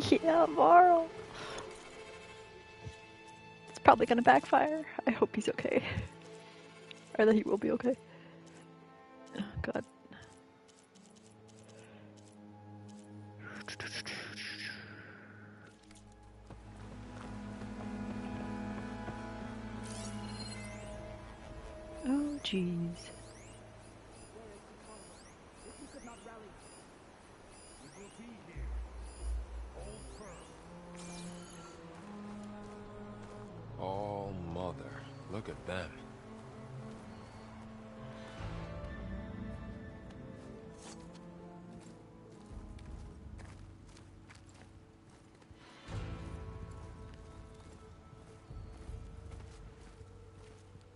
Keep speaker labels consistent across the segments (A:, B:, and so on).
A: Yeah, Marl. It's probably gonna backfire. I hope he's okay. Or that he will be okay. Oh, God. Oh, jeez.
B: Oh, mother. Look at them.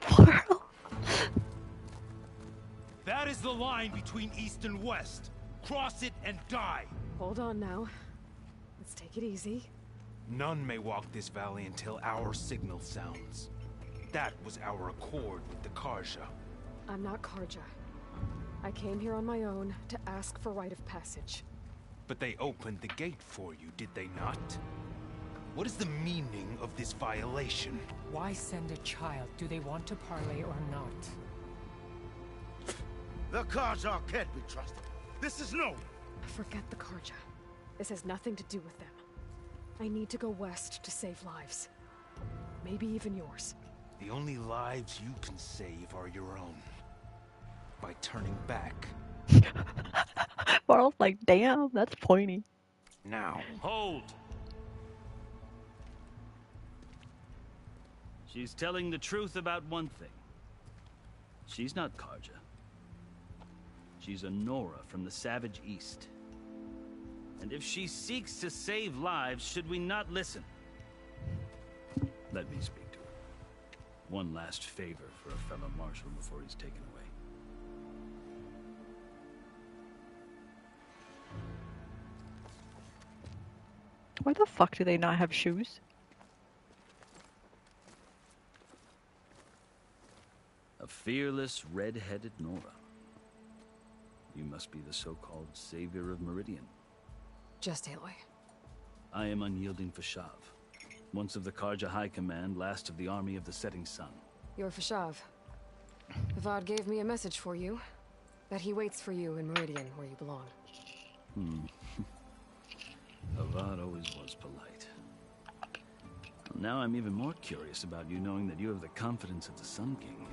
A: Marl.
C: That is the line between East and West. Cross it and die.
D: Hold on now. Let's take it easy.
C: None may walk this valley until our signal sounds. That was our accord with the Karja.
D: I'm not Karja. I came here on my own to ask for rite of passage.
C: But they opened the gate for you, did they not? What is the meaning of this violation?
E: Why send a child? Do they want to parley or not?
F: The Karja can't be trusted. This is no.
D: Forget the Karja. This has nothing to do with them. I need to go west to save lives. Maybe even yours.
C: The only lives you can save are your own. By turning back.
A: Marl's like, damn, that's pointy.
C: Now.
G: Hold! She's telling the truth about one thing. She's not Karja. She's a Nora from the Savage East. And if she seeks to save lives, should we not listen? Let me speak to her. One last favor for a fellow marshal before he's taken away.
A: Why the fuck do they not have shoes?
G: A fearless, red-headed Nora. You must be the so-called savior of Meridian.
D: Just Aloy.
G: I am unyielding Fashav. Once of the Karja High Command, last of the army of the Setting Sun.
D: You're Fashav. Avad gave me a message for you. That he waits for you in Meridian, where you belong.
G: Avad always was polite. Well, now I'm even more curious about you knowing that you have the confidence of the Sun King.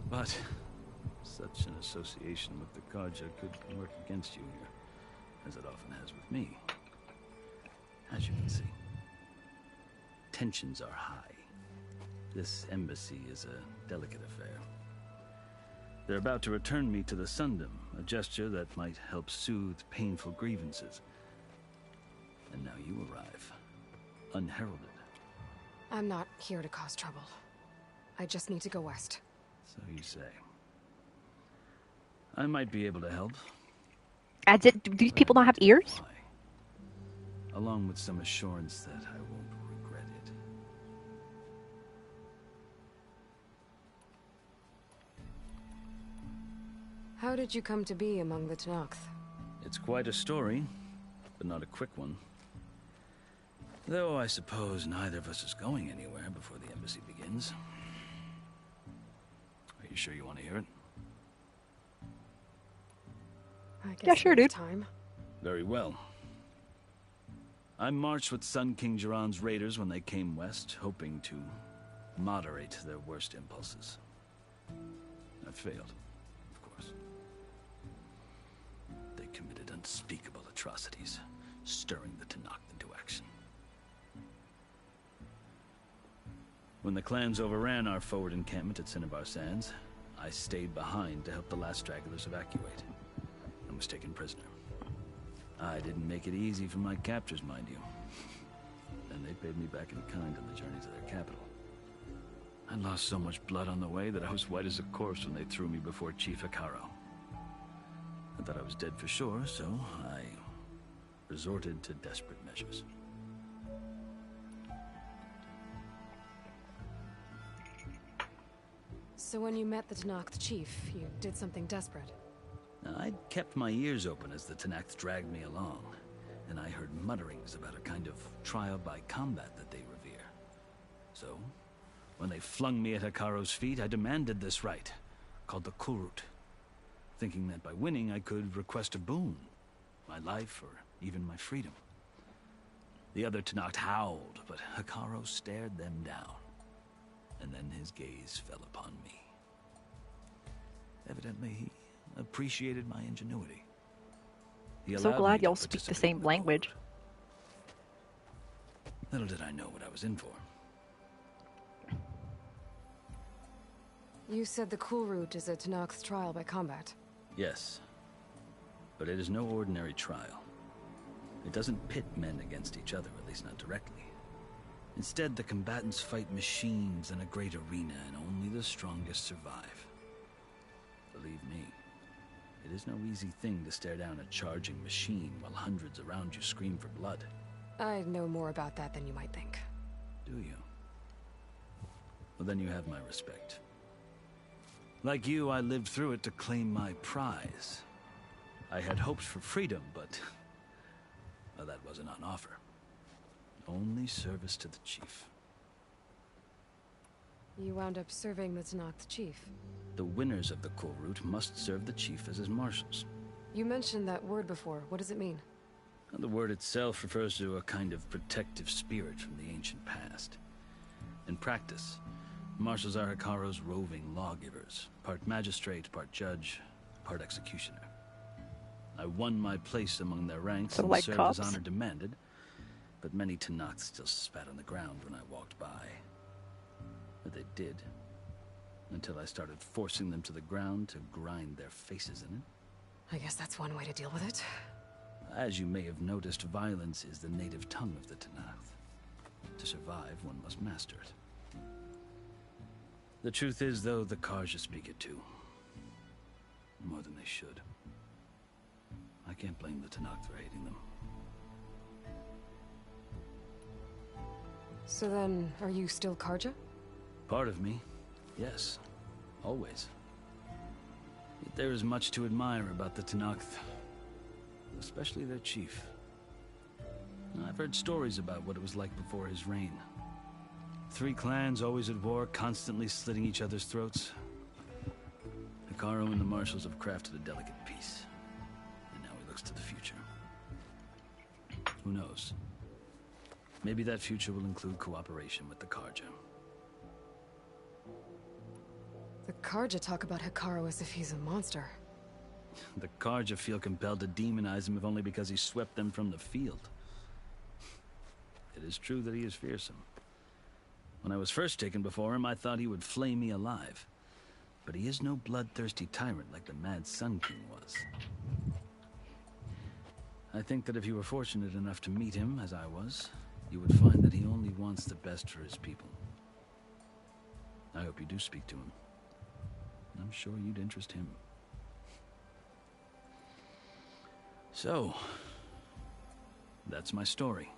G: But such an association with the Karja could work against you here, as it often has with me. As you can see, tensions are high. This embassy is a delicate affair. They're about to return me to the Sundom, a gesture that might help soothe painful grievances. And now you arrive, unheralded.
D: I'm not here to cause trouble. I just need to go west.
G: So you say. I might be able to help.
A: As it, do these people not have ears?
G: Along with some assurance that I won't regret it.
D: How did you come to be among the Tenakth?
G: It's quite a story, but not a quick one. Though I suppose neither of us is going anywhere before the embassy begins. Are you sure you want to hear it?
D: I guess
A: Yeah, sure, dude.
D: Time.
G: Very well. I marched with Sun King Jiran's raiders when they came west, hoping to moderate their worst impulses. I failed, of course. They committed unspeakable atrocities, stirring the Tenakth into action. When the clans overran our forward encampment at Cinnabar Sands, I stayed behind to help the last stragglers evacuate, and was taken prisoner. I didn't make it easy for my captors, mind you. And they paid me back in kind on the journey to their capital. I lost so much blood on the way that I was white as a corpse when they threw me before Chief Hikaro. I thought I was dead for sure, so I resorted to desperate measures.
D: So when you met the Tenakth chief, you did something desperate.
G: I'd kept my ears open as the Tenakth dragged me along, and I heard mutterings about a kind of trial by combat that they revere. So, when they flung me at Hikaro's feet, I demanded this right, called the Kurut, thinking that by winning I could request a boon, my life or even my freedom. The other Tenakth howled, but Hikaru stared them down, and then his gaze fell upon me. Evidently, he appreciated my ingenuity. He
A: So
G: allowed
A: glad
G: me to
A: y'all speak the
G: participate
A: same
G: in the
A: language.
G: vote. Little did I know what I was in for.
D: You said the Kulrut is a Tenakth's trial by combat.
G: Yes, but it is no ordinary trial. It doesn't pit men against each other, at least not directly. Instead, the combatants fight machines in a great arena, and only the strongest survive. Believe me, it is no easy thing to stare down a charging machine while hundreds around you scream for blood.
D: I know more about that than you might think.
G: Do you? Well, then you have my respect. Like you, I lived through it to claim my prize. I had hoped for freedom, but well, that wasn't on offer. Only service to the chief.
D: You wound up serving the Tenakth chief.
G: The winners of the Kulrut must serve the chief as his marshals.
D: You mentioned that word before. What does it mean?
G: And the word itself refers to a kind of protective spirit from the ancient past. In practice, marshals are Hikaru's roving lawgivers, part magistrate, part judge, part executioner. I won my place among their ranks
A: So
G: and
A: like
G: served
A: cops?
G: as honor demanded, but many Tenakth still spat on the ground when I walked by. But they did, until I started forcing them to the ground to grind their faces in it.
D: I guess that's one way to deal with it.
G: As you may have noticed, violence is the native tongue of the Tenakth. To survive, one must master it. The truth is, though, the Karja speak it too. More than they should. I can't blame the Tenakth for hating them.
D: So then, are you still Karja?
G: Part of me, yes. Always. Yet there is much to admire about the Tenakth. Especially their chief. I've heard stories about what it was like before his reign. 3 clans always at war, constantly slitting each other's throats. Hikaru and the marshals have crafted a delicate peace. And now he looks to the future. Who knows? Maybe that future will include cooperation with the Karja.
D: The Karja talk about Hikaru as if he's a monster.
G: The Karja feel compelled to demonize him if only because he swept them from the field. It is true that he is fearsome. When I was first taken before him, I thought he would flay me alive. But he is no bloodthirsty tyrant like the Mad Sun King was. I think that if you were fortunate enough to meet him, as I was, you would find that he only wants the best for his people. I hope you do speak to him. I'm sure you'd interest him. So, that's my story.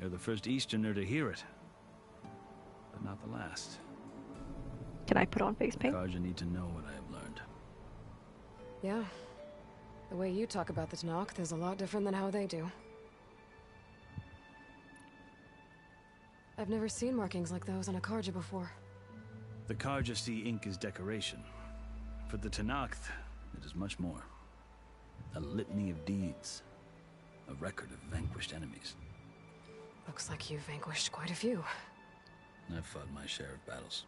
G: You're the first Easterner to hear it, but not the last.
A: Can I put on face paint?
G: Karja need to know what I have learned.
D: Yeah. The way you talk about the Tenakth is a lot different than how they do. I've never seen markings like those on a Karja before.
G: The Karja see ink as decoration. For the Tenakth, it is much more. A litany of deeds. A record of vanquished enemies.
D: Looks like you've vanquished quite a few.
G: I've fought my share of battles.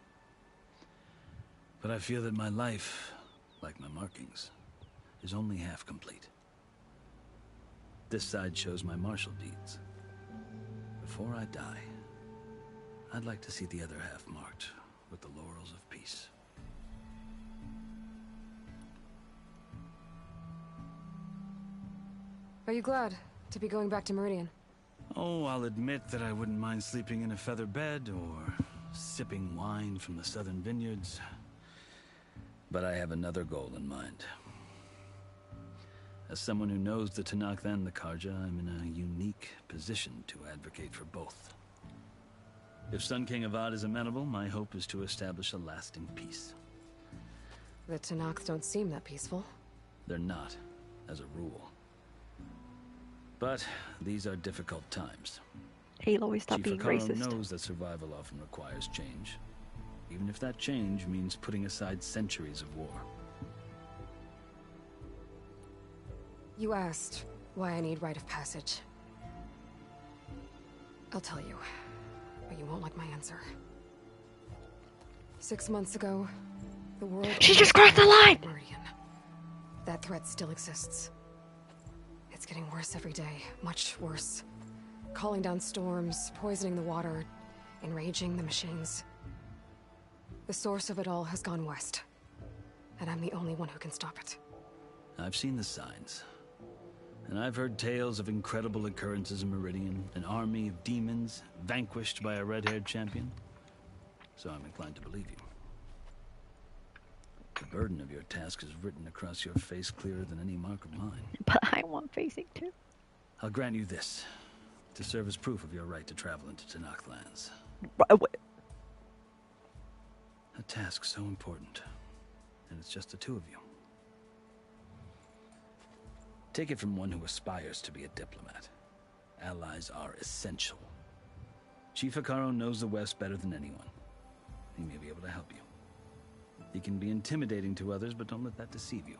G: But I feel that my life, like my markings, is only half complete. This side shows my martial deeds. Before I die, I'd like to see the other half marked with the laurels of peace.
D: Are you glad to be going back to Meridian?
G: Oh, I'll admit that I wouldn't mind sleeping in a feather bed or sipping wine from the southern vineyards. But I have another goal in mind. As someone who knows the Tenakth and the Karja, I'm in a unique position to advocate for both. If Sun King Avad is amenable, my hope is to establish a lasting peace.
D: The Tenakth don't seem that peaceful.
G: They're not, as a rule. But these are difficult times.
A: Aloy, stop
G: Chief
A: being
G: Akaro
A: racist.
G: knows that survival often requires change, even if that change means putting aside centuries of war.
D: You asked why I need rite of passage. I'll tell you, but you won't like my answer. 6 months ago, the world...
A: She just crossed the line!
D: Meridian. That threat still exists. It's getting worse every day, much worse. Calling down storms, poisoning the water, enraging the machines. The source of it all has gone west, and I'm the only one who can stop it.
G: I've seen the signs. And I've heard tales of incredible occurrences in Meridian, an army of demons vanquished by a red-haired champion. So I'm inclined to believe you. The burden of your task is written across your face clearer than any mark of mine.
A: But I want facing too.
G: I'll grant you this, to serve as proof of your right to travel into Tanakh lands. A task so important, and it's just the two of you. Take it from one who aspires to be a diplomat. Allies are essential. Chief Akaro knows the West better than anyone. He may be able to help you. He can be intimidating to others, but don't let that deceive you.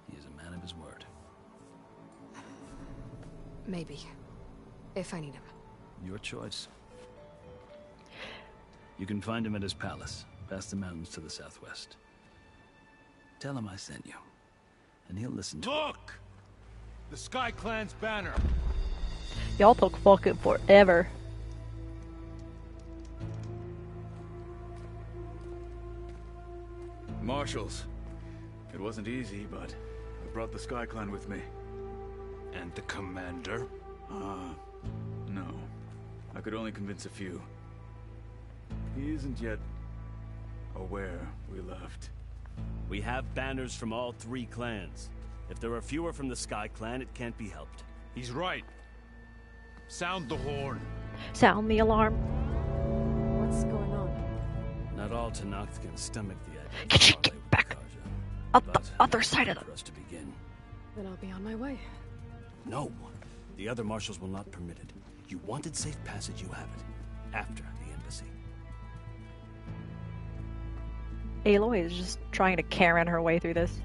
G: He is a man of his word.
D: Maybe. If I need him.
G: Your choice. You can find him at his palace, past the mountains to the southwest. Tell him I sent you, and he'll listen to
C: Look! The Sky Clan's banner.
A: Y'all took fucking forever.
H: Marshals. It wasn't easy, but I brought the Sky Clan with me.
C: And the commander?
H: No. I could only convince a few. He isn't yet aware we left.
I: We have banners from all 3 clans. If there are fewer from the Sky Clan, it can't be helped.
C: He's right. Sound the horn.
A: Sound the alarm.
D: What's going on?
G: Not all Tanakh can stomach the idea.
A: Get
G: of
A: get
G: parlay with
A: back
G: Karja,
A: up the
G: but
A: other side of
G: for
A: them.
G: us to begin.
D: Then I'll be on my way.
I: No. The other marshals will not permit it. You wanted safe passage, you have it. After the embassy.
A: Aloy is just trying to Karen her way through this.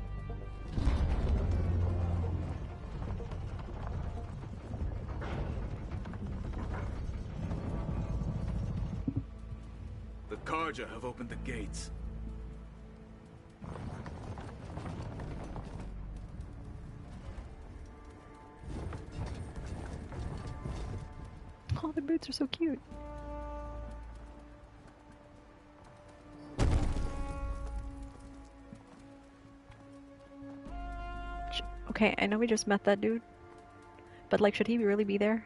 H: The Karja have opened the gates.
A: Oh, the boots are so cute. Okay, I know we just met that dude, but like, should he really be there?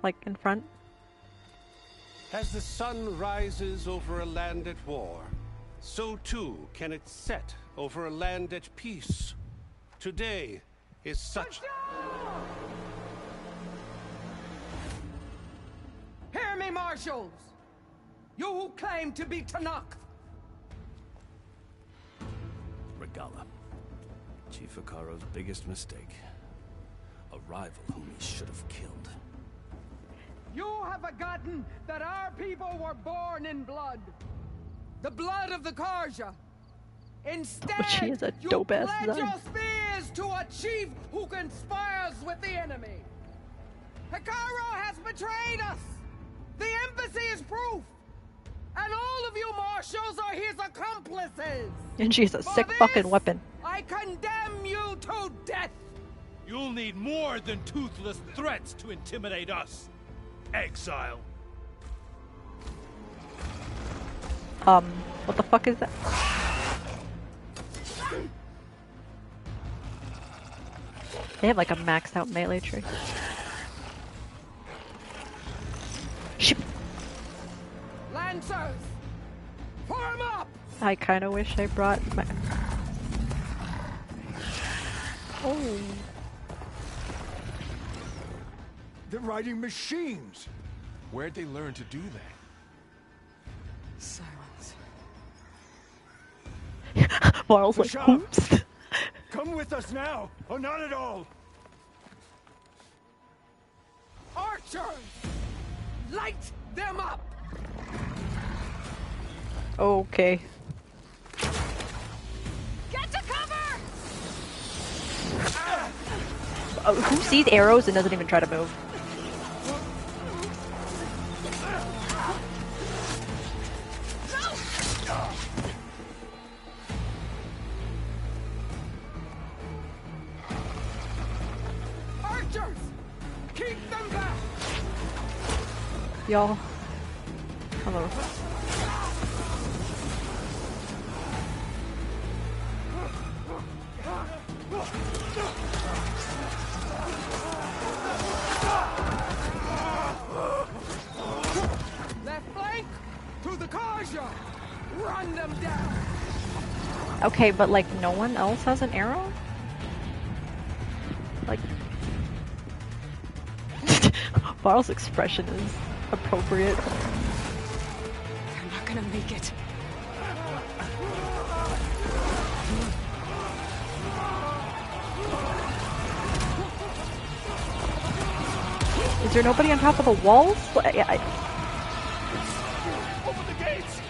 A: Like, in front?
J: As the sun rises over a land at war, so too can it set over a land at peace. Today is such...
E: Hear me, marshals! You who claim to be Tanakh!
I: Regala. Chief Akaro's biggest mistake. A rival whom he should have killed.
E: You have forgotten that our people were born in blood. The blood of the Karja. Instead,
A: But she is a
E: you
A: dope-ass
E: pledge
A: nun.
E: your spears to a chief who conspires with the enemy. Hikaru has betrayed us. The embassy is proof. And all of you marshals are his accomplices.
A: And she's a
E: For
A: sick
E: this,
A: fucking weapon.
E: I condemn you to death.
C: You'll need more than toothless threats to intimidate us. Exile.
A: What the fuck is that? They have like a maxed out melee tree. Shit.
E: Lancers, form up.
A: I kinda wish I brought my... Oh.
F: They're riding machines.
B: Where'd they learn to do that?
D: Silence.
A: Marl's like,
F: Bashar!
A: oops.
F: Come with us now, or not at all.
E: Archers! Light them up!
A: Okay.
D: Get to cover!
A: Who sees arrows and doesn't even try to move?
E: Archers! Keep them back!
A: Y'all. Hello.
E: Left flank! To the Kaja! Run them down!
A: Okay, but like no one else has an arrow? Like Varl's expression is appropriate.
D: They're not gonna make it.
A: Is there nobody on top of the walls?
J: Open the gates!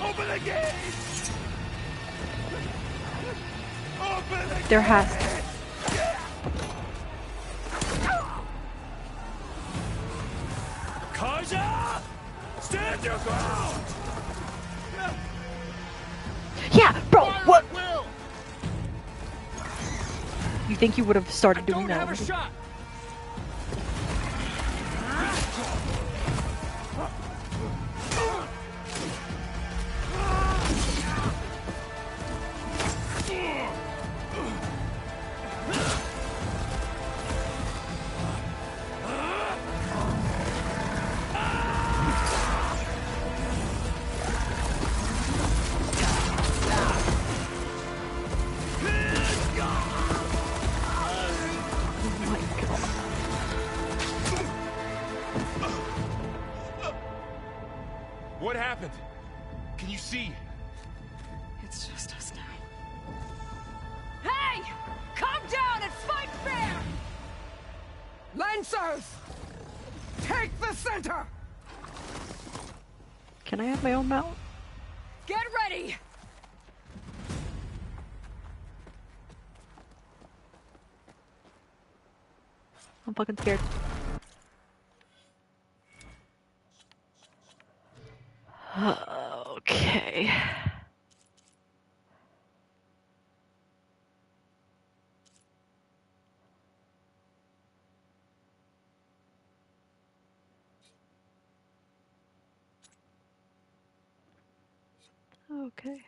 J: Open the gates! Open the
A: There has to.
J: Kaja! Stand your ground!
A: Yeah, bro, what? You think you would have started doing that? already?
J: shot!
A: Oh my god.
B: What happened? Can you see?
D: It's just us now.
E: Hey! Come down and fight fair! Lancers! Take the center!
A: Can I have my own mount?
D: Get ready!
A: I'm fucking scared. Okay. Okay.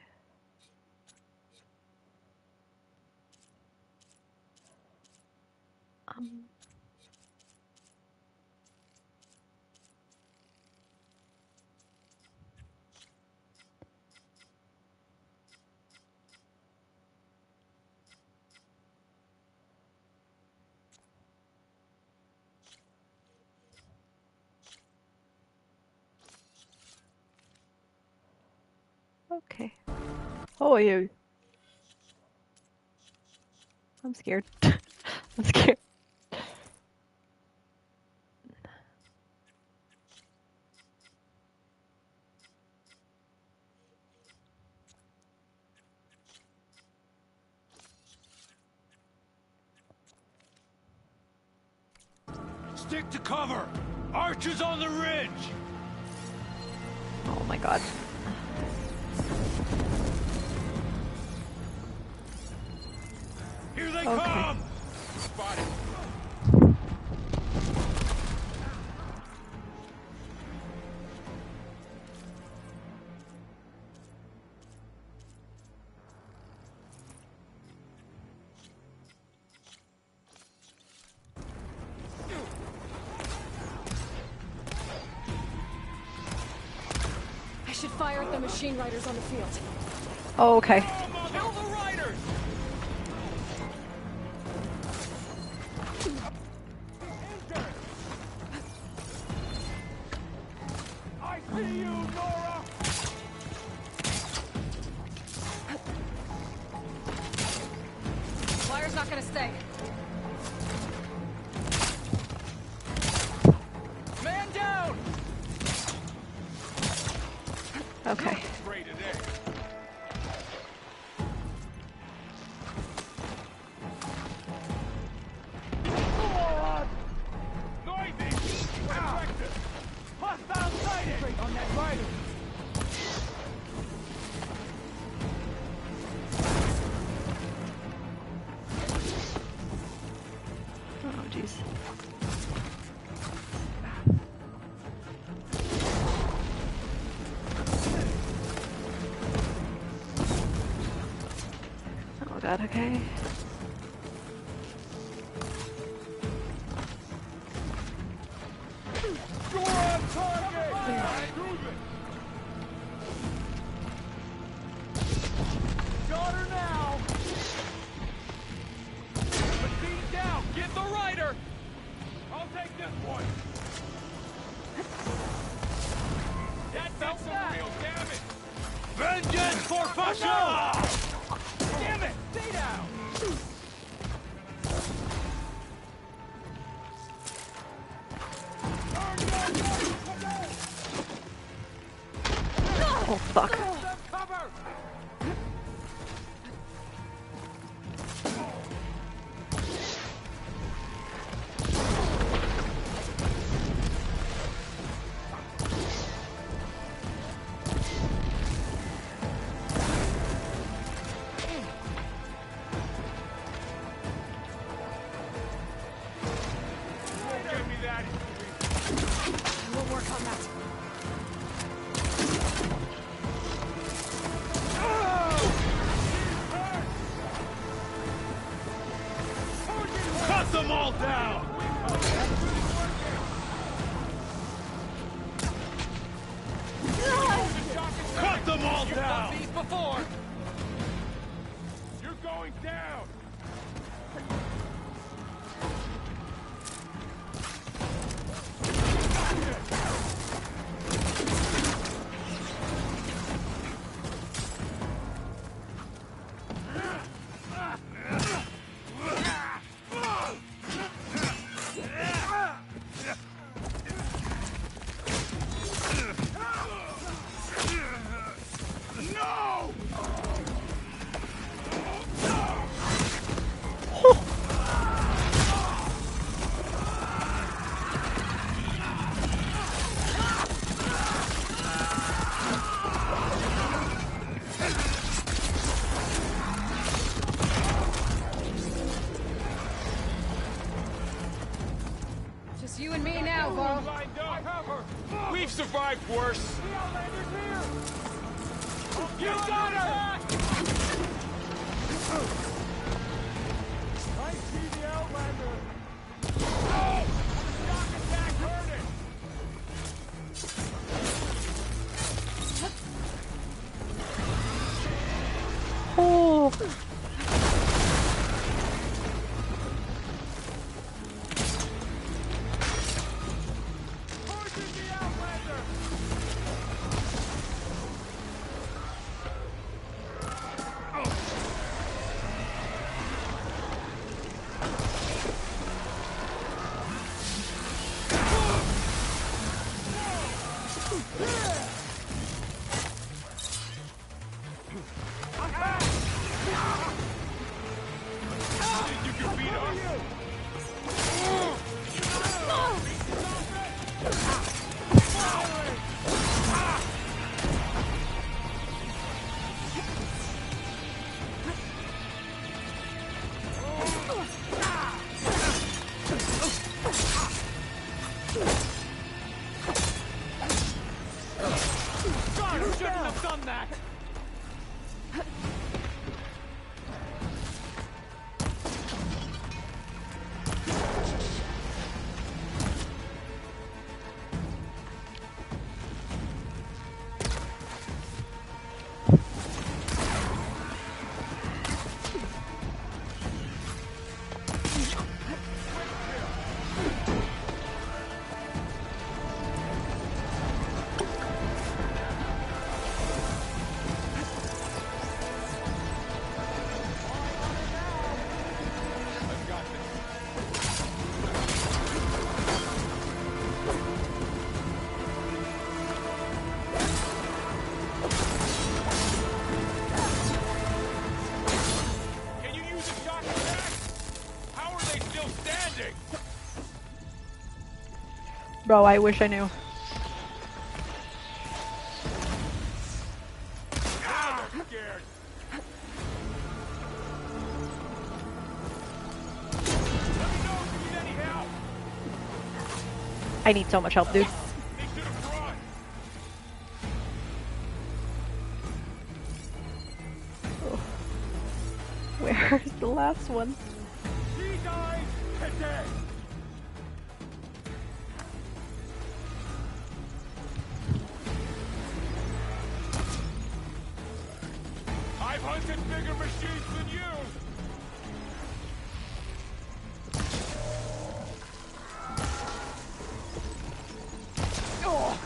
A: Okay. Oh, yeah. I'm scared. I'm scared.
J: Stick to cover! Archers on the ridge!
A: Oh my god.
J: Here they
A: Okay.
J: come!
B: Spotted.
D: I should fire at the machine riders on the field.
A: Oh, okay.
J: Kill the riders! I see you, Nora!
D: Fire's not gonna stay.
A: Okay. Oh, jeez. Oh god, okay.
C: Vengeance for Fasha! Damn it! Stay down!
A: Oh fuck.
D: We'll work on that.
C: Cut them all down! Cut them all down! Before. You're going down!
D: Just you and me now, Vo.
C: We've survived worse. You got her! I see the Outlander. Oh! Shock attack hurt it.
A: Oh.
B: still standing.
A: Bro, I wish I knew.
B: Ah, I'm scared. Let me know if you need any help.
A: I need so much help, dude.
B: Need you to run.
A: Oh. Where's the last one?
B: She dies today. I've hunted bigger machines than you.
A: Oh.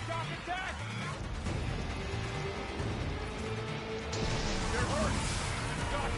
B: Stop attack. They're hurt. Got you.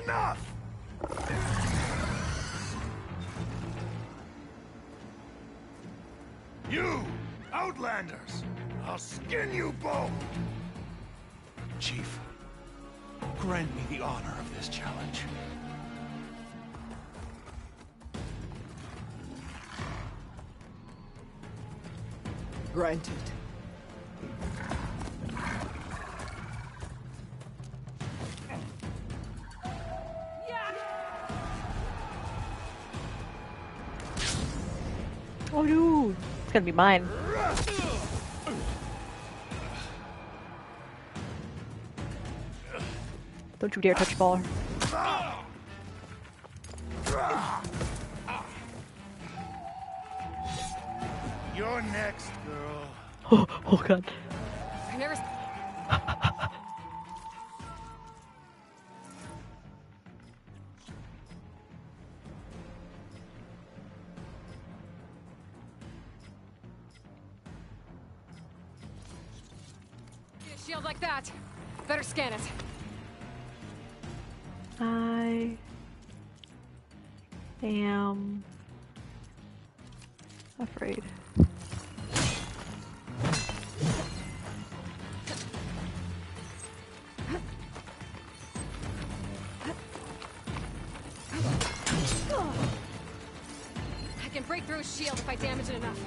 F: Enough! You, Outlanders! I'll skin you both!
C: Chief, grant me the honor of this challenge.
E: Granted.
A: Oh, dude. It's gonna be mine. Don't you dare touch the ball.
F: You're next, girl.
A: Oh god.
D: I never. A shield like that. Better scan it.
A: I am afraid.
D: I can break through his shield if I damage it enough.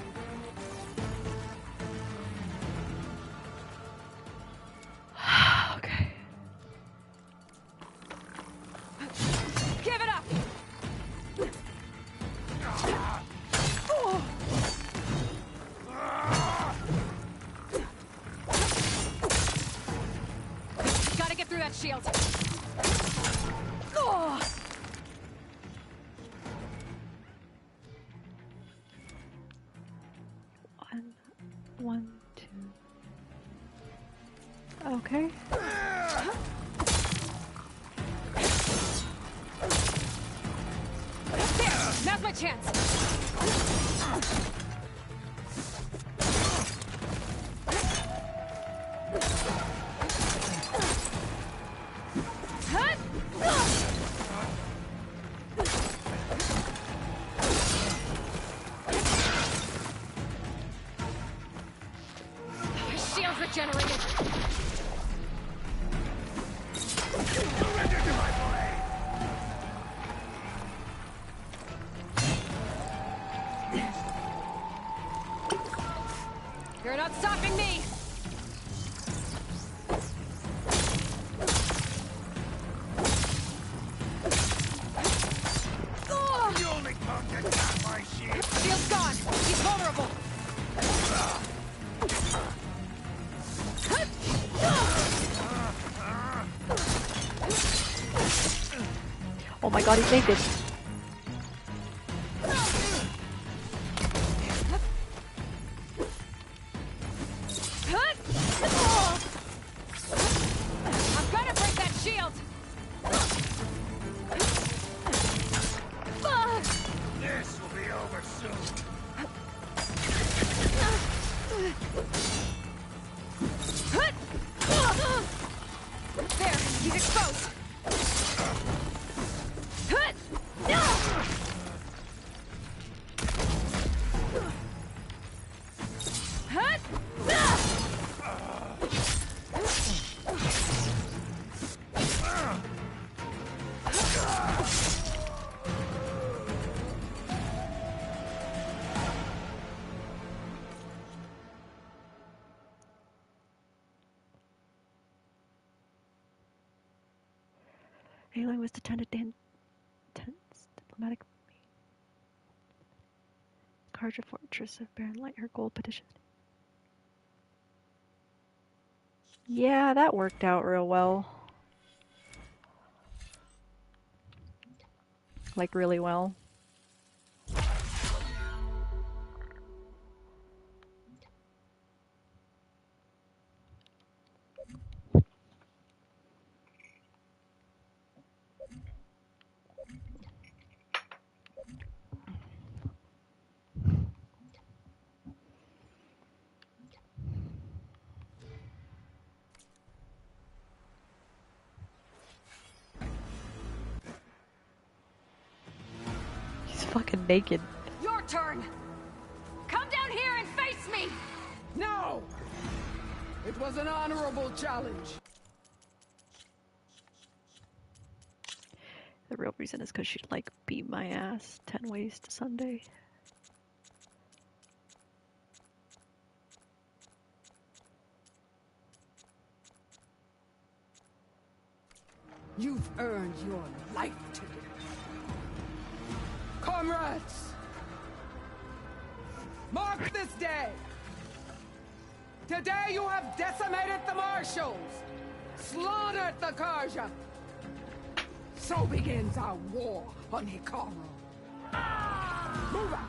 A: Okay.
D: Give it up! Gotta get through that shield.
A: One, two. Okay.
D: There! Now's my chance! His shield's regenerated! You're not stopping me!
F: You only come to tap my shield!
D: Shield's gone! He's vulnerable!
A: god, he's naked.
D: I'm gonna break that shield!
F: This will be over soon.
D: There, he's exposed!
A: Aloy was detained in tense diplomatic meeting. Carja Fortress of Baron Light, her gold petition. Yeah, that worked out real well. Like, really well. He's fucking naked.
D: Your turn! Come down here and face me!
E: No! It was an honorable challenge.
A: The real reason is because she'd like beat my ass 10 ways to Sunday.
E: You've earned your life ticket. Comrades! Mark this day! Today you have decimated the marshals, slaughtered the Carja. So begins our war on Hikaru. Move out!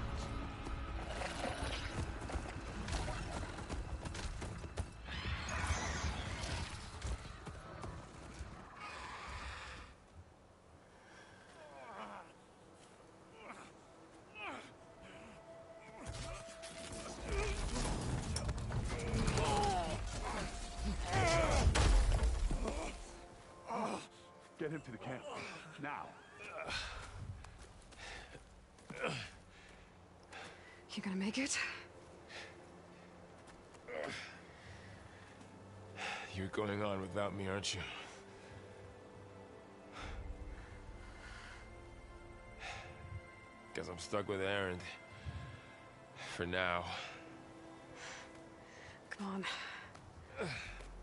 F: Get him to the camp. Now.
D: You gonna make it?
B: You're going on without me, aren't you? Guess I'm stuck with Erend. For now.
D: Come on.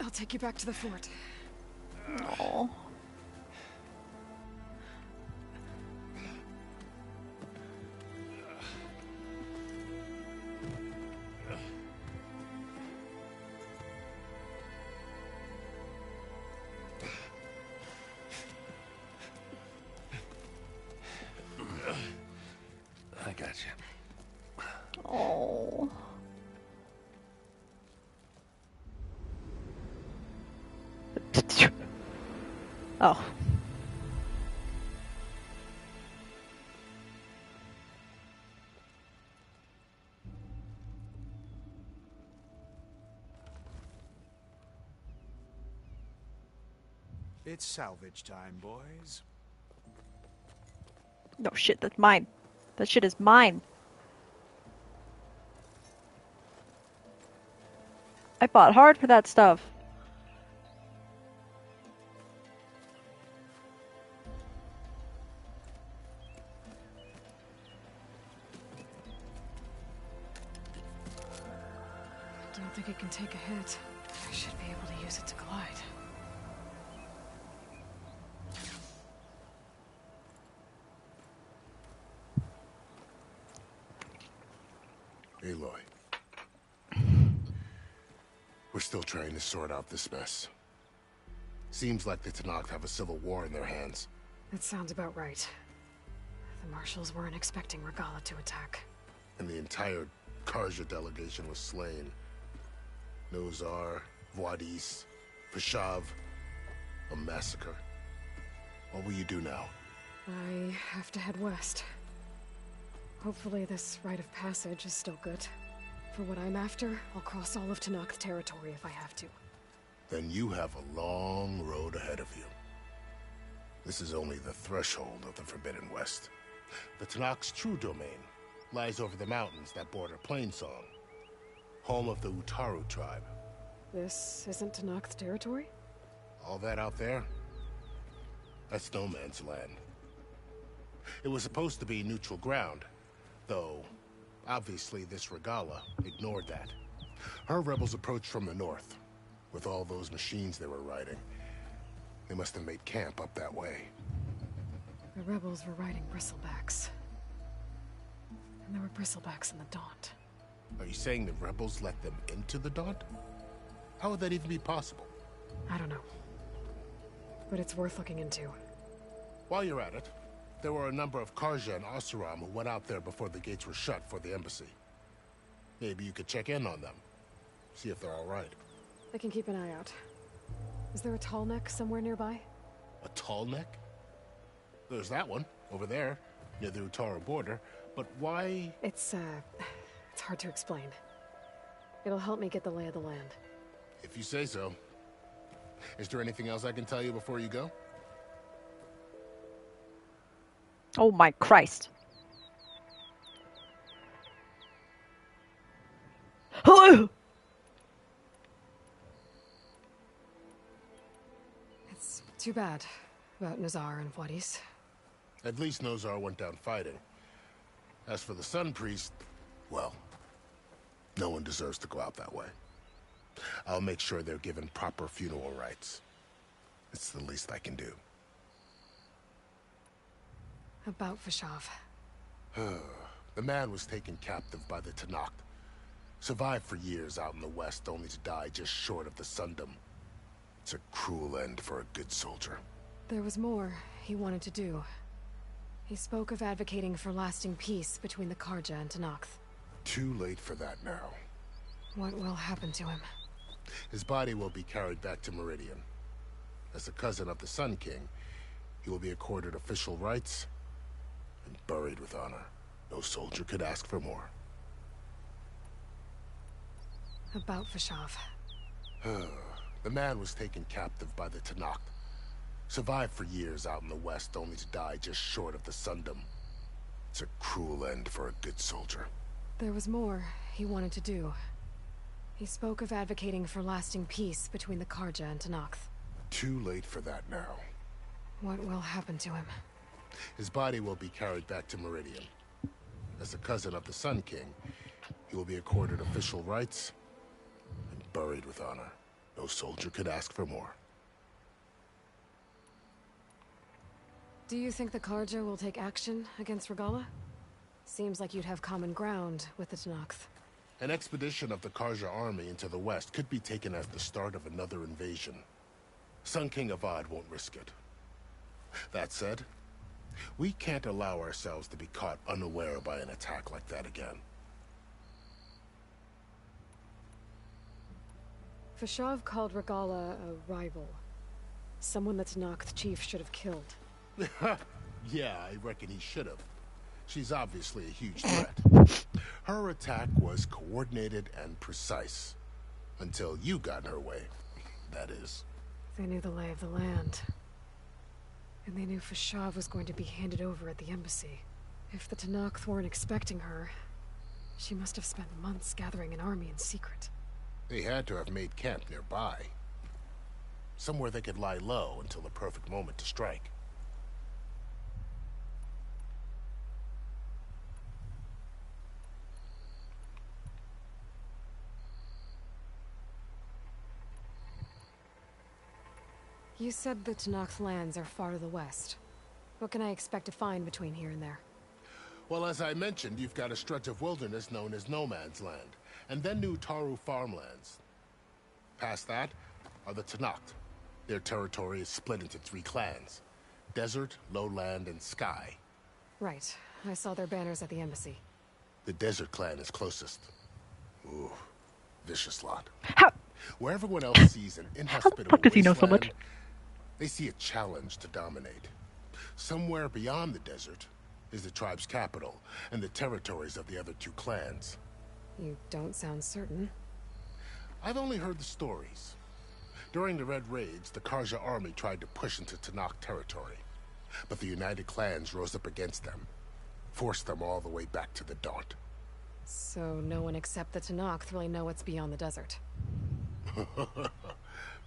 D: I'll take you back to the fort.
A: Aww.
B: I got you.
A: Oh. Oh.
C: It's salvage time, boys.
A: No shit, that's mine. That shit is mine. I fought hard for that stuff.
D: I don't think it can take a hit. I should be able to use it to glide.
F: Aloy. We're still trying to sort out this mess. Seems like the Tenakth have a civil war in their hands.
D: That sounds about right. The Marshals weren't expecting Regala to attack.
F: And the entire Karja delegation was slain. Nozar, Boyos, Fashav. A massacre. What will you do now?
D: I have to head west. Hopefully this rite of passage is still good. For what I'm after, I'll cross all of Tenakth territory if I have to.
F: Then you have a long road ahead of you. This is only the threshold of the Forbidden West. The Tenakth's true domain lies over the mountains that border Plainsong, home of the Utaru tribe.
D: This isn't Tenakth territory?
F: All that out there? That's no man's land. It was supposed to be neutral ground, though obviously this Regala ignored that. Her rebels approached from the north, with all those machines they were riding. They must have made camp up that way.
D: The rebels were riding bristlebacks. And there were bristlebacks in the Daunt.
F: Are you saying the rebels let them into the Daunt? How would that even be possible?
D: I don't know. But it's worth looking into.
F: While you're at it, there were a number of Karja and Oseram who went out there before the gates were shut for the embassy. Maybe you could check in on them. See if they're all right.
D: I can keep an eye out. Is there a tall neck somewhere nearby?
F: A tall neck? There's that one, over there, near the Utaru border. But why?
D: It's hard to explain. It'll help me get the lay of the land.
F: If you say so. Is there anything else I can tell you before you go?
A: Oh my Christ. Hello!
D: It's too bad about Nazar and Boyos.
F: At least Nozar went down fighting. As for the Sun Priest, well, no one deserves to go out that way. I'll make sure they're given proper funeral rites. It's the least I can do.
D: About Fashav.
F: The man was taken captive by the Tenakth. Survived for years out in the west, only to die just short of the Sundom. It's a cruel end for a good soldier.
D: There was more he wanted to do. He spoke of advocating for lasting peace between the Karja and Tenakth.
F: Too late for that now.
D: What will happen to him?
F: His body will be carried back to Meridian. As a cousin of the Sun King, he will be accorded official rights and buried with honor. No soldier could ask for more.
D: About Fashav.
F: The man was taken captive by the Tenakth. Survived for years out in the west, only to die just short of the Sundom. It's a cruel end for a good soldier.
D: There was more he wanted to do. He spoke of advocating for lasting peace between the Karja and Tenakth.
F: Too late for that now.
D: What will happen to him?
F: His body will be carried back to Meridian. As a cousin of the Sun King, he will be accorded official rights and buried with honor. No soldier could ask for more.
D: Do you think the Karja will take action against Regala? Seems like you'd have common ground with the Tenakth.
F: An expedition of the Karja army into the west could be taken as the start of another invasion. Sun King Avad won't risk it. That said, we can't allow ourselves to be caught unaware by an attack like that again.
D: Fashav called Regala a rival. Someone the Tenakth chief should have killed.
F: Yeah, I reckon he should have. She's obviously a huge threat. Her attack was coordinated and precise. Until you got in her way, that is.
D: They knew the lay of the land. And they knew Fashav was going to be handed over at the embassy. If the Tenakth weren't expecting her, she must have spent months gathering an army in secret.
F: They had to have made camp nearby. Somewhere they could lie low until the perfect moment to strike.
D: You said the Tenakth lands are far to the west. What can I expect to find between here and there?
F: Well, as I mentioned, you've got a stretch of wilderness known as No Man's Land, and then new Utaru farmlands. Past that are the Tenakth. Their territory is split into 3 clans: Desert, Lowland, and Sky.
D: Right. I saw their banners at the embassy.
F: The Desert Clan is closest. Ooh, vicious lot.
A: How?
F: Where everyone else sees an
A: How the
F: inhospitable
A: fuck does he know so much?
F: wasteland, they see a challenge to dominate. Somewhere beyond the desert is the tribe's capital and the territories of the other two clans.
D: You don't sound certain.
F: I've only heard the stories. During the Red Raids, the Karja army tried to push into Tanakh territory, but the United Clans rose up against them, forced them all the way back to the Daunt.
D: So no one except the Tanakh really know what's beyond the desert.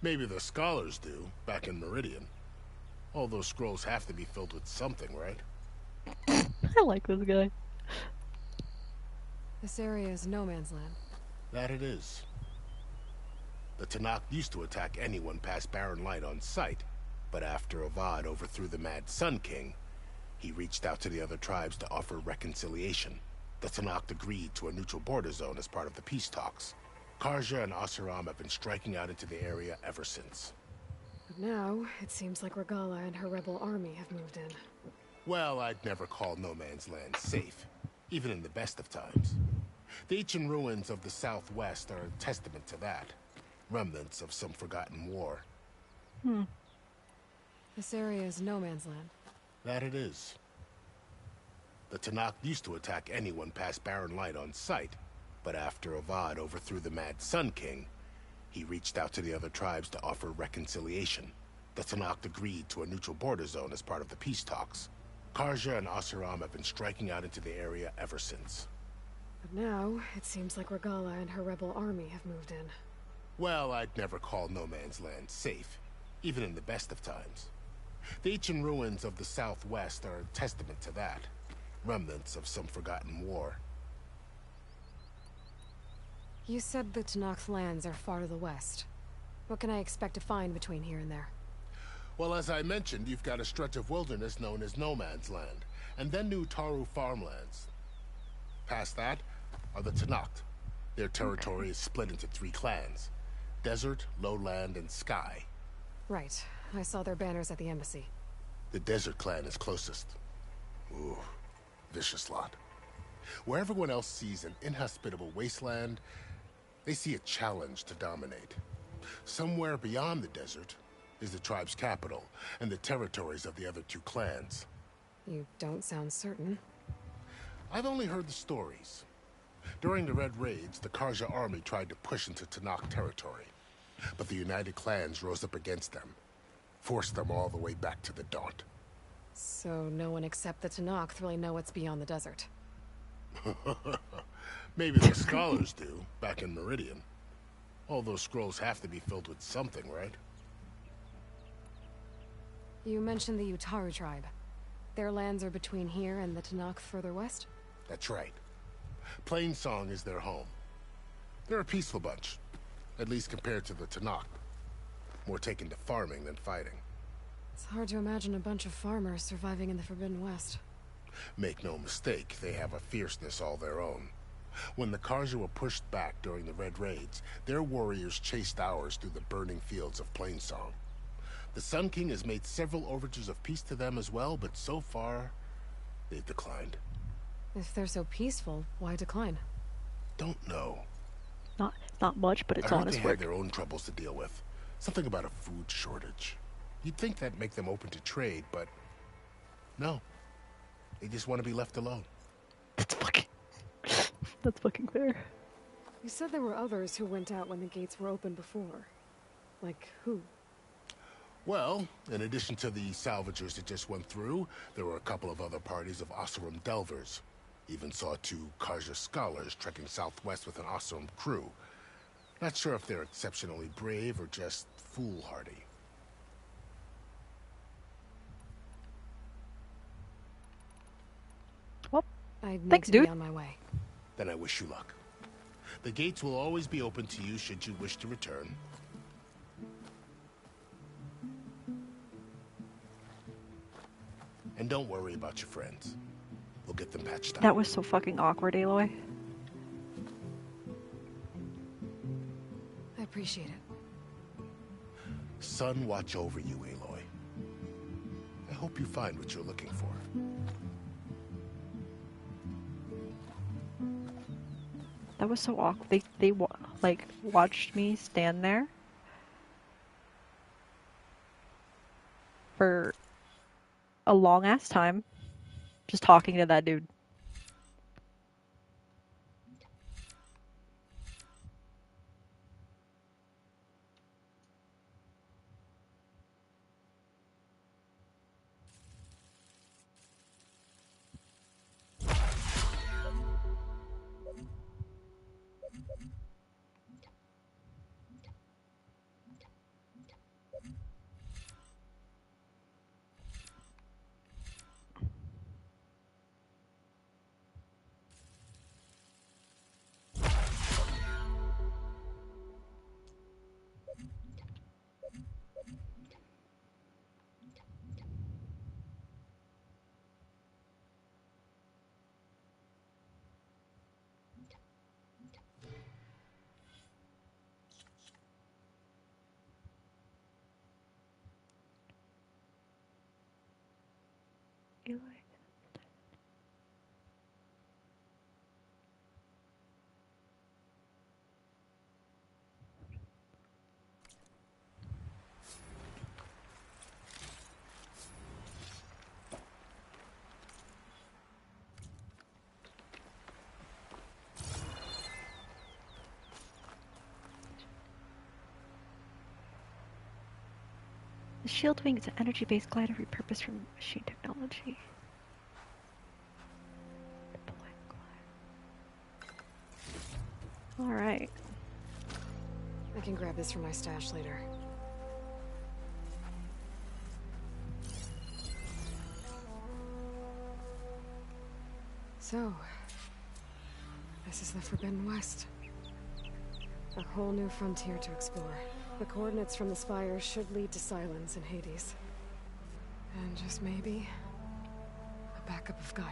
F: Maybe the scholars do, back in Meridian. All those scrolls have to be filled with something, right?
A: I like this guy.
D: This area is no man's land.
F: That it is. The Tanakh used to attack anyone past Barren Light on sight, but after Avad overthrew the Mad Sun King, he reached out to the other tribes to offer reconciliation. The Tanakh agreed to a neutral border zone as part of the peace talks. Karja and Asuram have been striking out into the area ever since.
D: But now, it seems like Regala and her rebel army have moved in.
F: Well, I'd never call no man's land safe, even in the best of times. The ancient ruins of the Southwest are a testament to that. Remnants of some forgotten war.
D: This area is no man's land.
F: That it is. The Tanakh used to attack anyone past Barren Light on sight, but after Avad overthrew the Mad Sun King, he reached out to the other tribes to offer reconciliation. The Tanakh agreed to a neutral border zone as part of the peace talks. Karja and Asuram have been striking out into the area ever since.
D: But now, it seems like Regala and her rebel army have moved in.
F: Well, I'd never call no man's land safe, even in the best of times. The ancient ruins of the Southwest are a testament to that. Remnants of some forgotten war.
D: You said the Tanakh's lands are far to the west. What can I expect to find between here and there?
F: Well, as I mentioned, you've got a stretch of wilderness known as No Man's Land, and then new Taru farmlands. Past that are the Tanakh. Their territory is split into 3 clans: Desert, Lowland, and Sky.
D: Right. I saw their banners at the embassy.
F: The Desert Clan is closest. Ooh, vicious lot. Where everyone else sees an inhospitable wasteland, they see a challenge to dominate. Somewhere beyond the desert is the tribe's capital and the territories of the other 2 clans.
D: You don't sound certain.
F: I've only heard the stories. During the Red Raids, the Karja army tried to push into Tanakh territory, but the United Clans rose up against them, forced them all the way back to the Daunt.
D: So no one except the Tanakh really know what's beyond the desert.
F: Maybe the scholars do, back in Meridian. All those scrolls have to be filled with something, right?
D: You mentioned the Utaru tribe. Their lands are between here and the Tanakh further west?
F: That's right. Plainsong is their home. They're a peaceful bunch, at least compared to the Tanakh. More taken to farming than fighting.
D: It's hard to imagine a bunch of farmers surviving in the Forbidden West.
F: Make no mistake, they have a fierceness all their own. When the Karja were pushed back during the Red Raids, their warriors chased ours through the burning fields of Plainsong. The Sun King has made several overtures of peace to them as well, but so far, they've declined.
D: If they're so peaceful, why decline?
F: Don't know.
A: Not much, but it's
F: I heard
A: honest
F: they
A: work.
F: have their own troubles to deal with. Something about a food shortage. You'd think that'd make them open to trade, but no. They just want to be left alone.
A: That's fucking fair.
D: You said there were others who went out when the gates were open before. Like who?
F: Well, in addition to the salvagers that just went through, there were a couple of other parties of Asuram Delvers. Even saw 2 Karja scholars trekking southwest with an Asuram crew. Not sure if they're exceptionally brave or just foolhardy.
D: I'd need
A: thanks,
D: to
A: dude.
D: be on my way.
F: Then I wish you luck. The gates will always be open to you should you wish to return. And don't worry about your friends. We'll get them patched up.
A: That was so fucking awkward, Aloy.
D: I appreciate it.
F: Sun watch over you, Aloy. I hope you find what you're looking for.
A: That was so awkward. They like watched me stand there for a long ass time, just talking to that dude. Eli. The Shield Wing is an energy-based glider repurposed from machine technology. Alright.
D: I can grab this from my stash later. So, this is the Forbidden West. A whole new frontier to explore. The coordinates from the spires should lead to Silence in Hades. And just maybe, a backup of Gaia.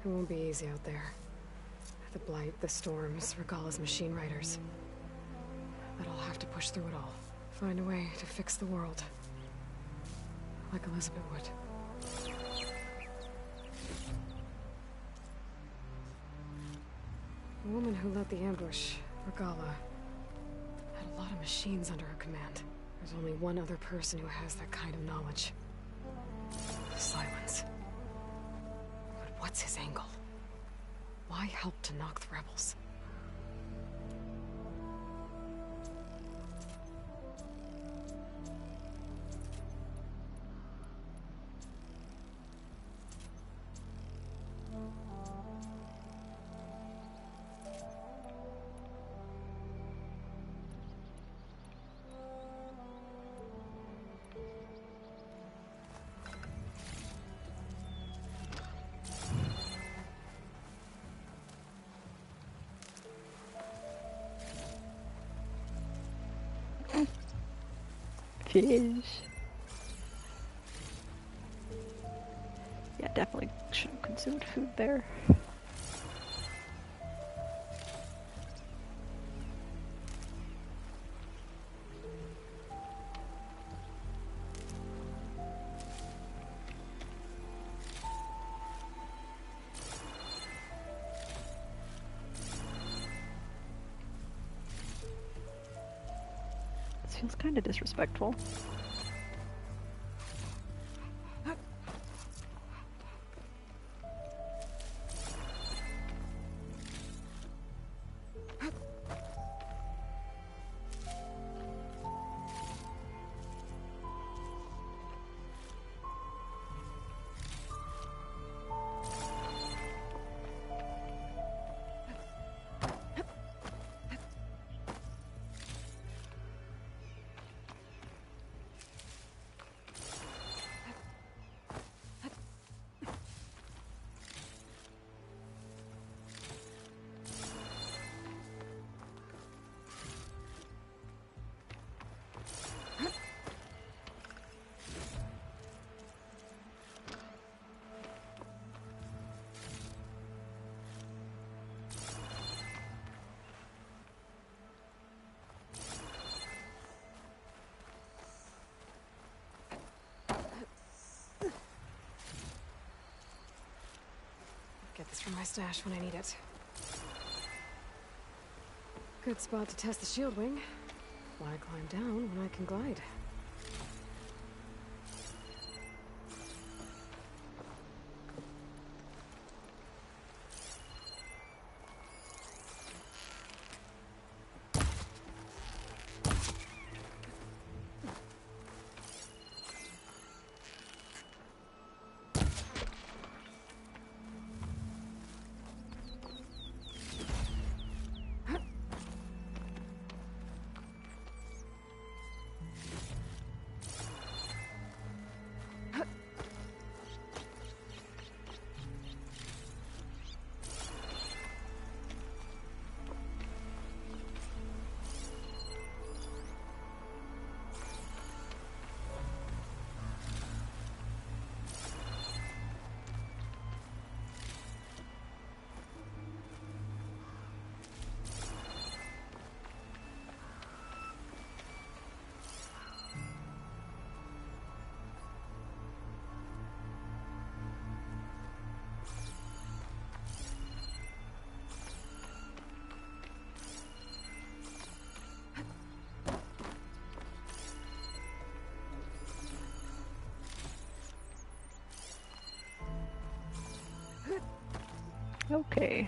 D: It won't be easy out there. The Blight, the Storms, Regalla's machine riders. But I'll have to push through it all. Find a way to fix the world. Like Elizabeth would. The woman who led the ambush, Regalla, had a lot of machines under her command. There's only one other person who has that kind of knowledge. Silence. But what's his angle? Why help to knock the rebels?
A: Fish. Yeah, definitely should have consumed food there. This feels kind of disrespectful.
D: Get this from my stash when I need it. Good spot to test the shield wing. Why climb down when I can glide?
A: Okay.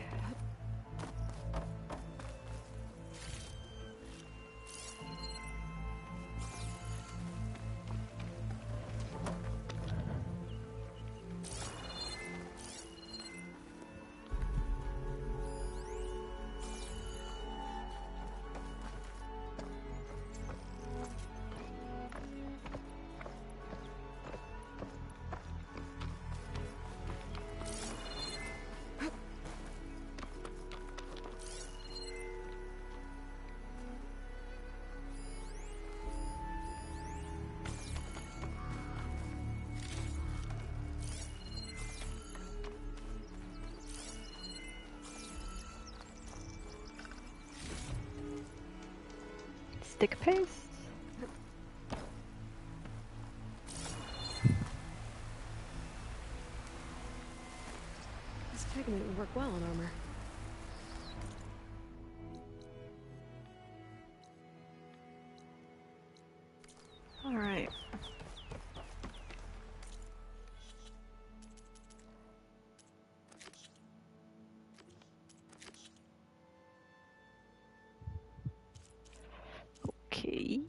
A: Stick paste?
D: This pigment would work well on armor.
A: All right. Okay.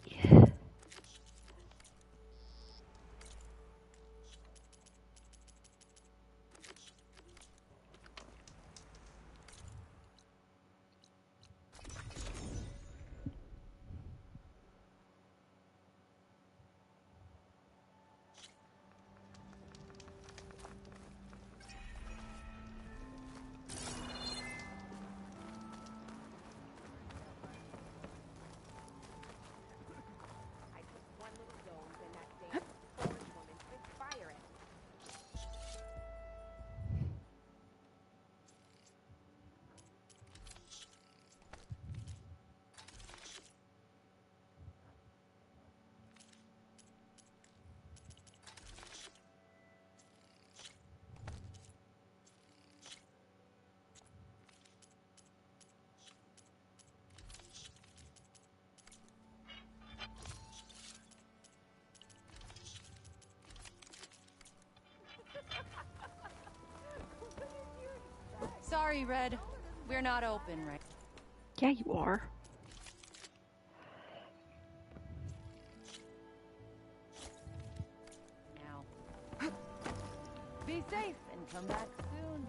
K: Sorry, Red. We're not open right
A: Yeah, you are.
K: now. Be safe and come back soon.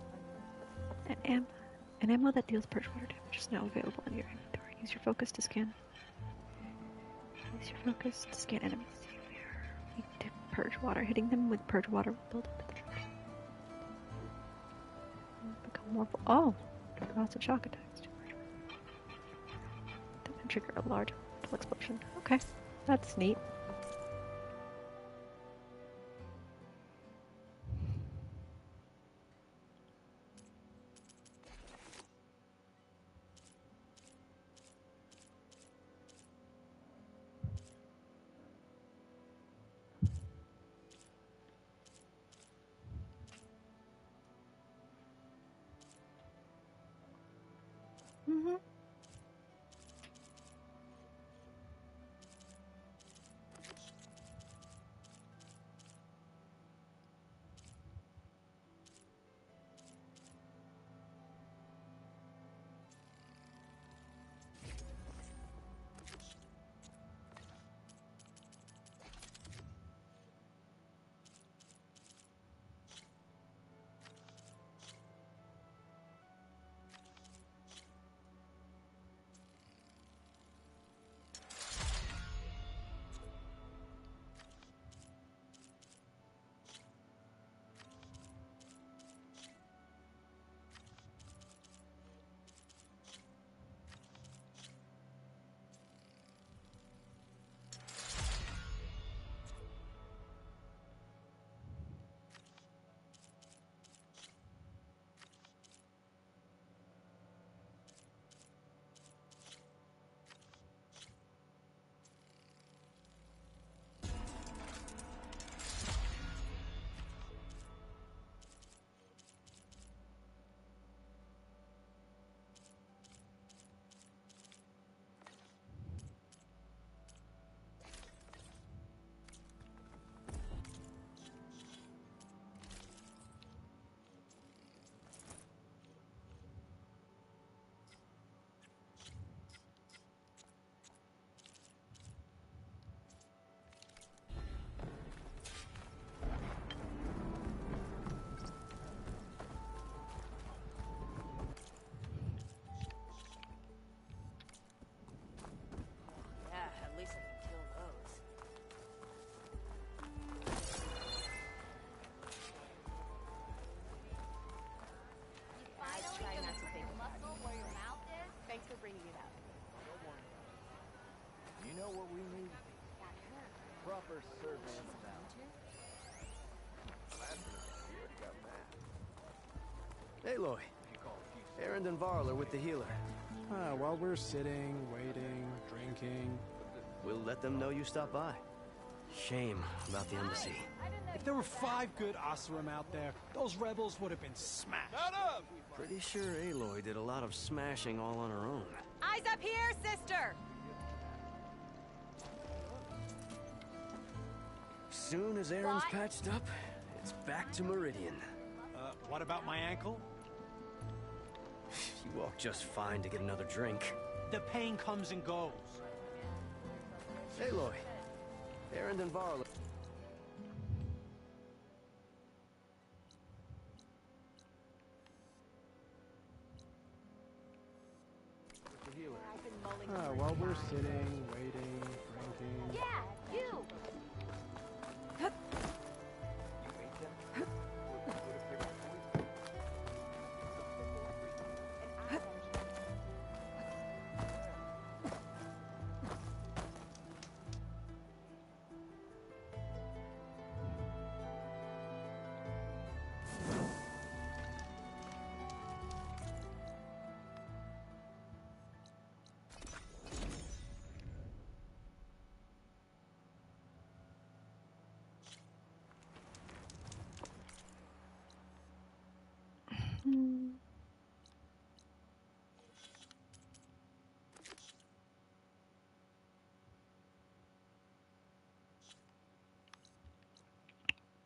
A: An ammo that deals purge water damage is now available in your inventory. Use your focus to scan. Use your focus to scan enemies. Weak to purge water. Hitting them with purge water will build up to the trigger. Become more. Oh! Lots of shock attacks. That can trigger a large explosion. Okay, that's neat.
L: Aloy. Erend and Varl are with the healer.
M: While we're sitting, waiting, drinking...
L: We'll let them know you stopped by. Shame about the embassy.
M: If there were 5 good Oseram out there, those rebels would have been smashed.
L: Shut up! Pretty sure Aloy did a lot of smashing all on her own.
K: Eyes up here, sister!
L: Soon as Erend's patched up, it's back to Meridian.
M: What about my ankle?
L: You walk just fine to get another drink.
M: The pain comes and goes.
L: Aloy. Erend and Varl.
M: While we're sitting, waiting, drinking...
K: Yeah, you!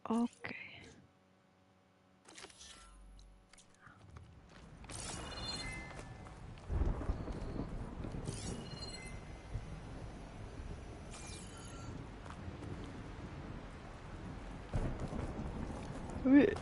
A: Okay. Wait.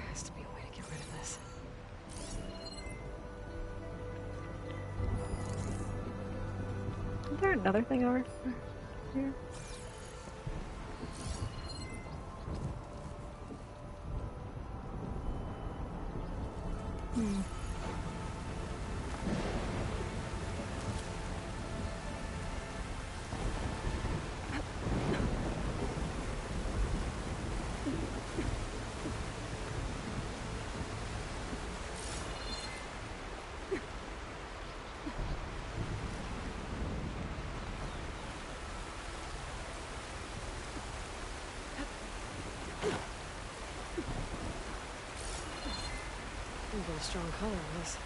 D: Has to be a way to get rid of this.
A: Is there another thing over here?
D: You've got a strong color on this.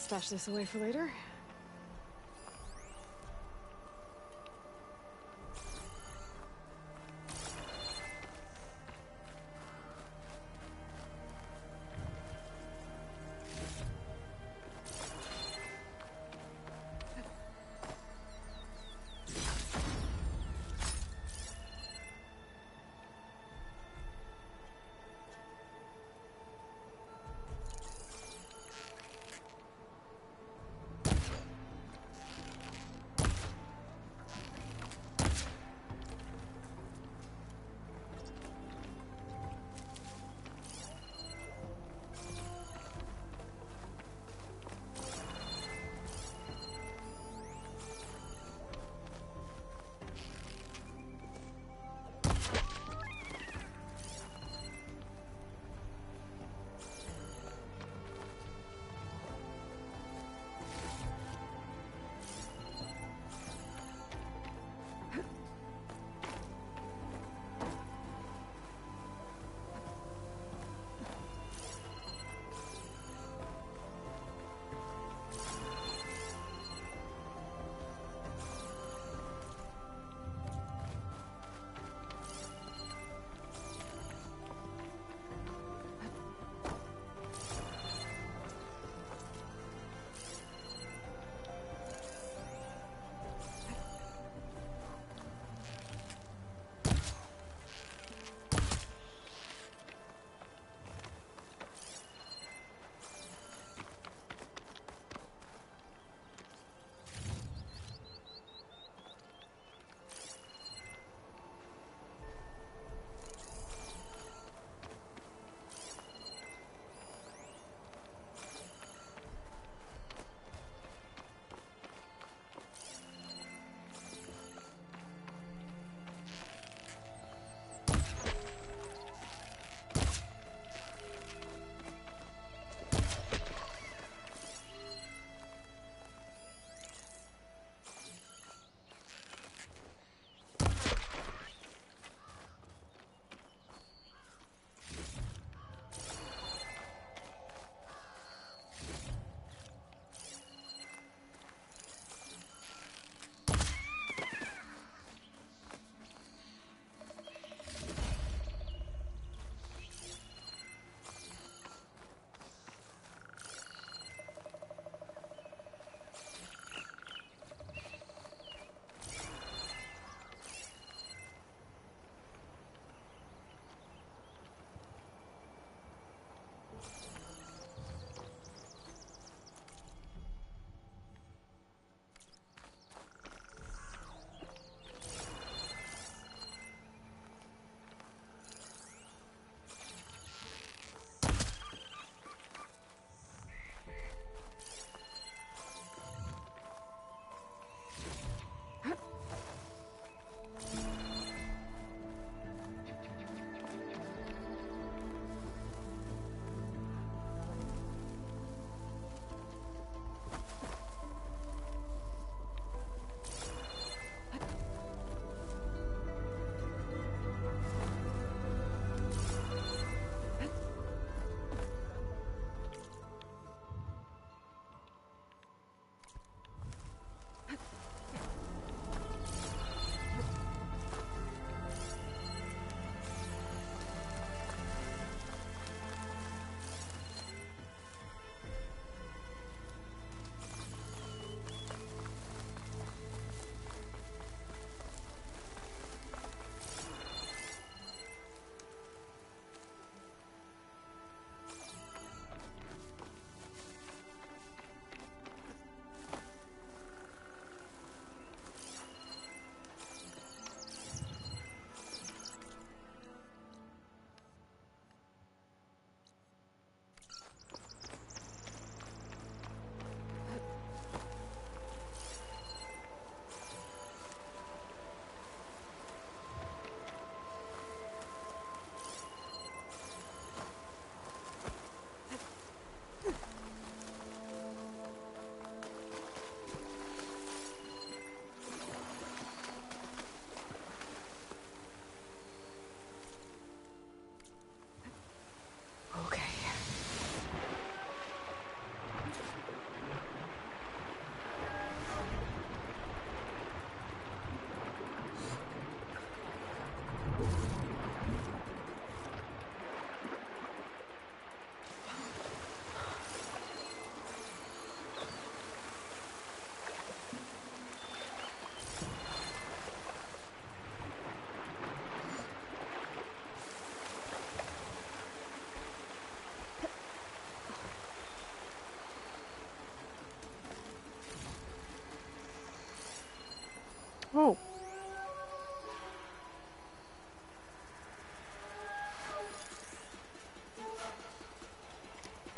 D: stash this away for later.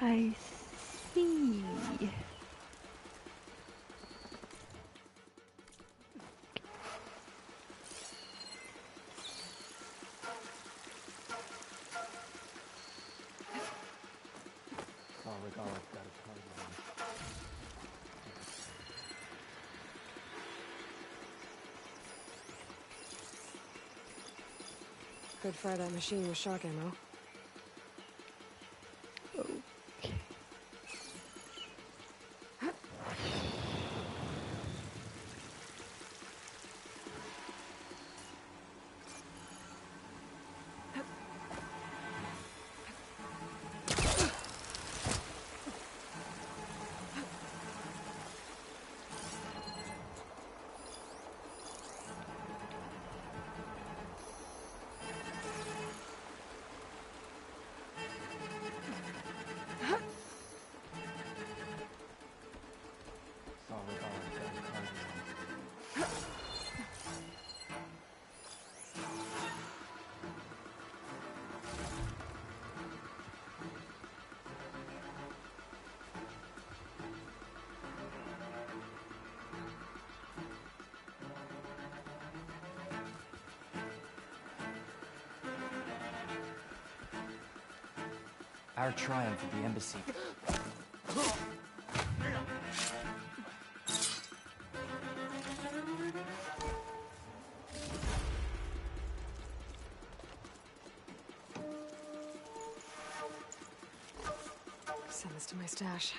A: I see.
L: Oh, Regala's got a target on him.
D: Could fry that machine with shock ammo.
L: Oh, Regala's got a target on him.
N: Our triumph at the embassy.
D: Send this to my stash.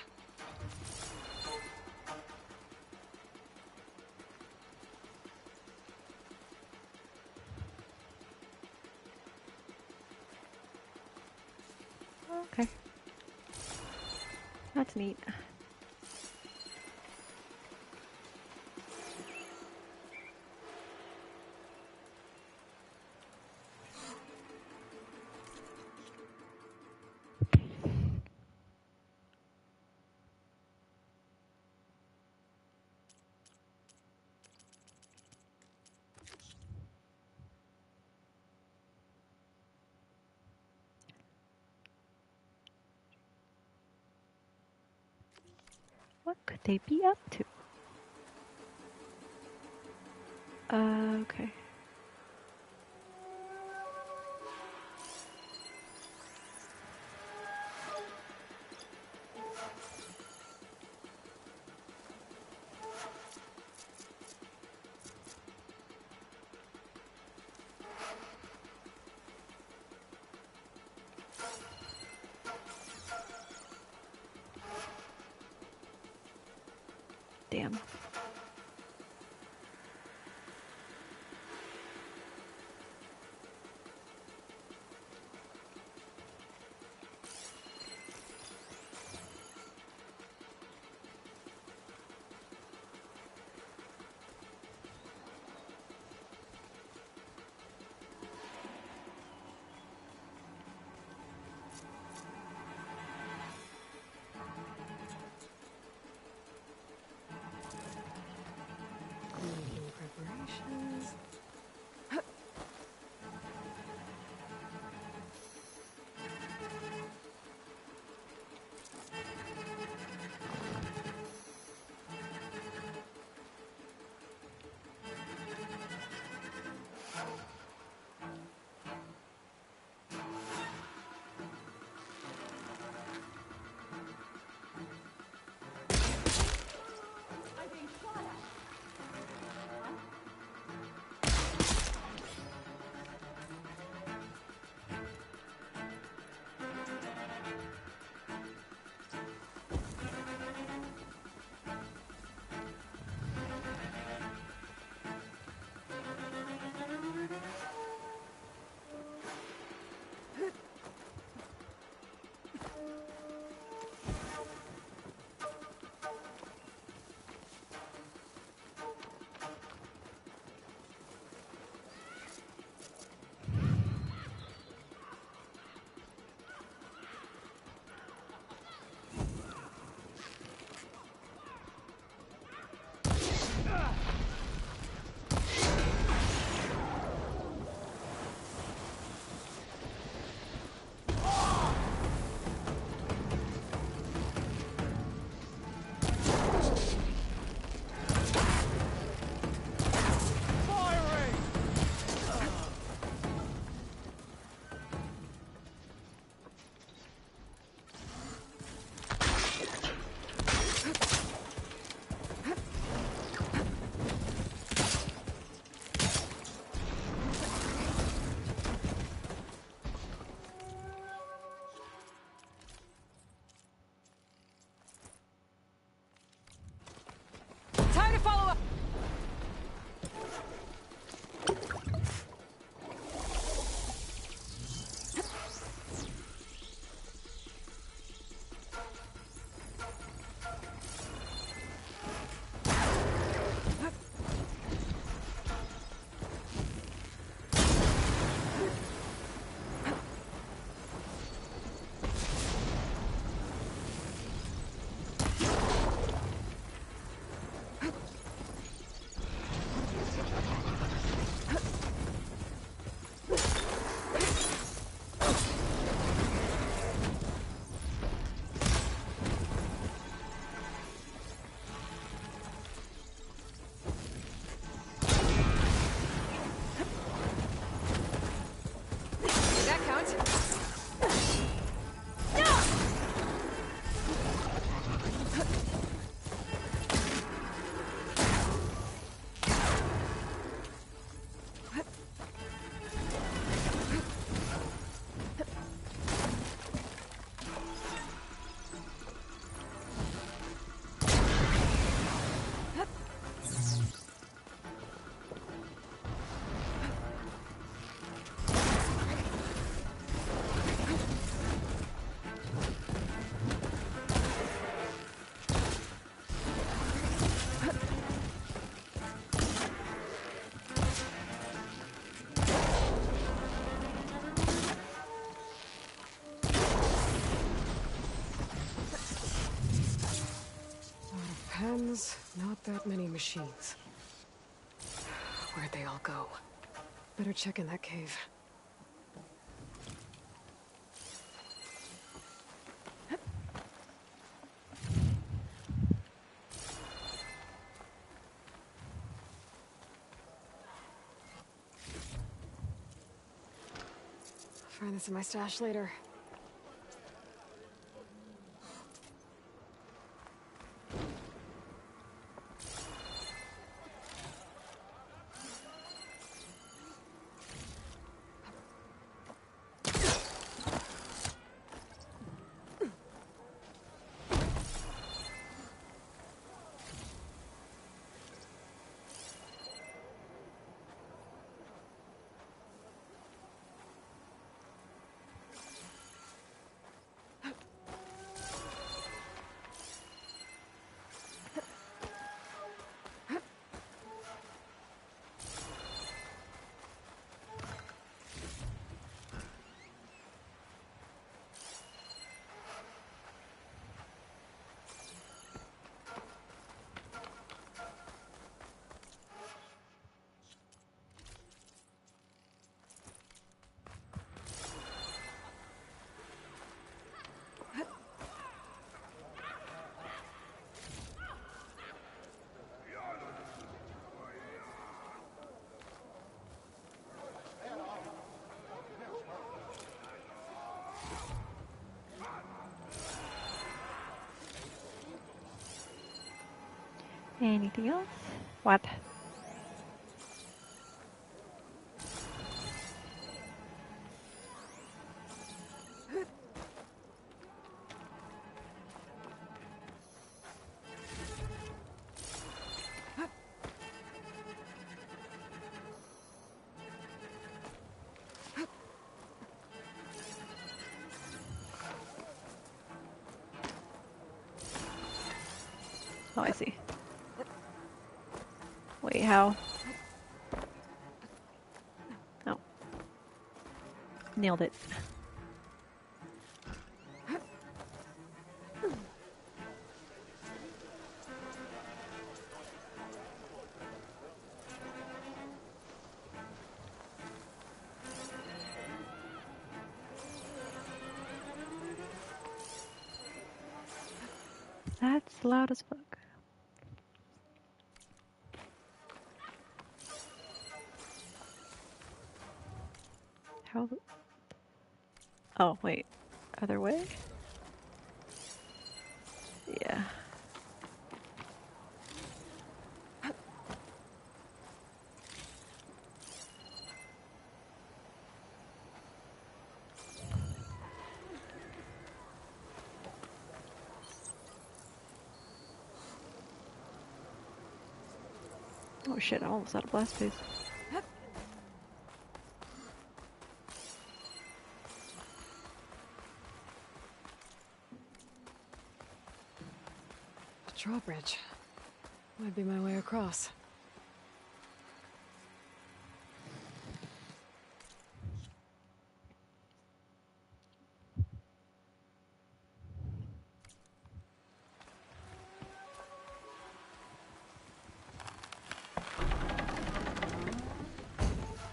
A: Okay. That's neat. What could they be up to? Okay. Damn.
D: Scans, not that many machines. Where'd they all go? Better check in that cave. I'll find this in my stash later.
A: Anything else? What? Oh, I see. Wait, how? Oh. Nailed it. That's loud as fuck. How? Oh, wait. Other way? Yeah. Oh shit, I'm almost out of blast phase.
D: Drawbridge. Might be my way across.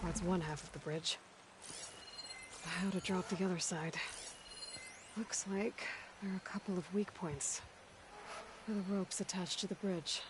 D: That's one half of the bridge. How to drop the other side. Looks like there are a couple of weak points. For the ropes attached to the bridge.